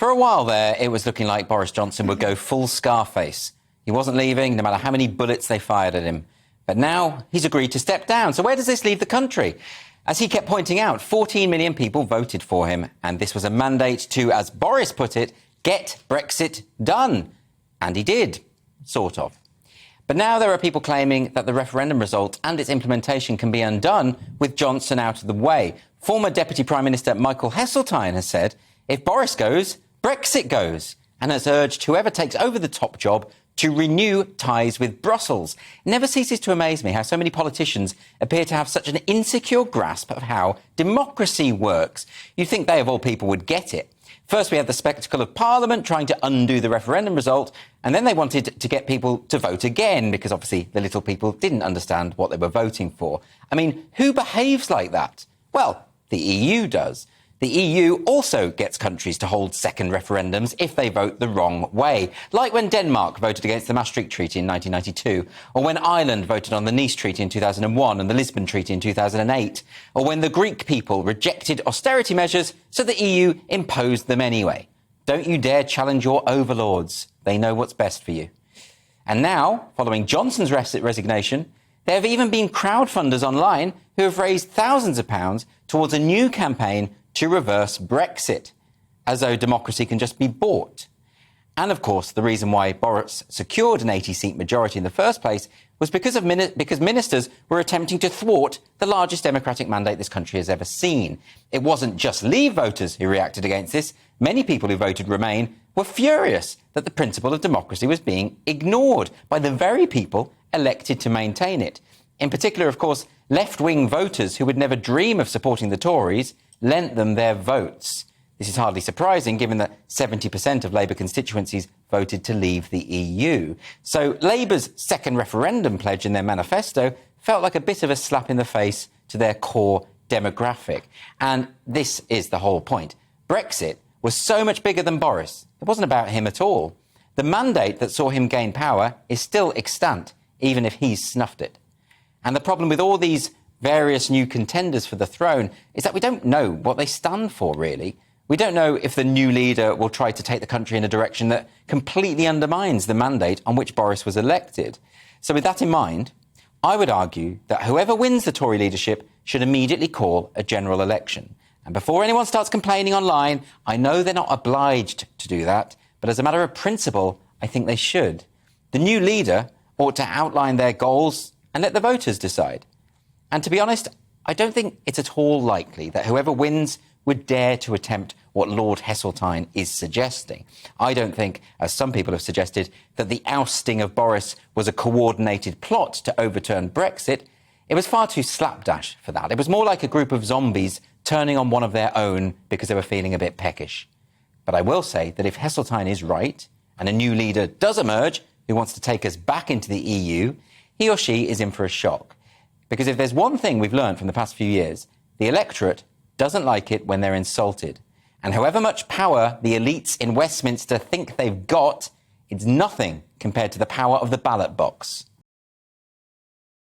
For a while there, it was looking like Boris Johnson would go full Scarface. He wasn't leaving, no matter how many bullets they fired at him. But now he's agreed to step down. So where does this leave the country? As he kept pointing out, 14 million people voted for him, and this was a mandate to, as Boris put it, get Brexit done. And he did, sort of. But now there are people claiming that the referendum result and its implementation can be undone with Johnson out of the way. Former Deputy Prime Minister Michael Heseltine has said, if Boris goes, Brexit goes, and has urged whoever takes over the top job to renew ties with Brussels. It never ceases to amaze me how so many politicians appear to have such an insecure grasp of how democracy works. You'd think they, of all people, would get it. First, we had the spectacle of Parliament trying to undo the referendum result, and then they wanted to get people to vote again, because obviously the little people didn't understand what they were voting for. I mean, who behaves like that? Well, the EU does. The EU also gets countries to hold second referendums if they vote the wrong way, like when Denmark voted against the Maastricht Treaty in 1992, or when Ireland voted on the Nice Treaty in 2001 and the Lisbon Treaty in 2008, or when the Greek people rejected austerity measures, so the EU imposed them anyway. Don't you dare challenge your overlords. They know what's best for you. And now, following Johnson's resignation, there have even been crowdfunders online who have raised thousands of pounds towards a new campaign to reverse Brexit, as though democracy can just be bought. And, of course, the reason why Boris secured an 80-seat majority in the first place was because ministers were attempting to thwart the largest democratic mandate this country has ever seen. It wasn't just Leave voters who reacted against this. Many people who voted Remain were furious that the principle of democracy was being ignored by the very people elected to maintain it. In particular, of course, left-wing voters who would never dream of supporting the Tories lent them their votes. This is hardly surprising, given that 70% of Labour constituencies voted to leave the EU. So Labour's second referendum pledge in their manifesto felt like a bit of a slap in the face to their core demographic. And this is the whole point. Brexit was so much bigger than Boris. It wasn't about him at all. The mandate that saw him gain power is still extant, even if he's snuffed it. And the problem with all these various new contenders for the throne is that we don't know what they stand for, really. We don't know if the new leader will try to take the country in a direction that completely undermines the mandate on which Boris was elected. So with that in mind, I would argue that whoever wins the Tory leadership should immediately call a general election. And before anyone starts complaining online, I know they're not obliged to do that, but as a matter of principle, I think they should. The new leader ought to outline their goals and let the voters decide. And to be honest, I don't think it's at all likely that whoever wins would dare to attempt what Lord Heseltine is suggesting. I don't think, as some people have suggested, that the ousting of Boris was a coordinated plot to overturn Brexit. It was far too slapdash for that. It was more like a group of zombies turning on one of their own because they were feeling a bit peckish. But I will say that if Heseltine is right, and a new leader does emerge who wants to take us back into the EU, he or she is in for a shock. Because if there's one thing we've learned from the past few years, the electorate doesn't like it when they're insulted. And however much power the elites in Westminster think they've got, it's nothing compared to the power of the ballot box.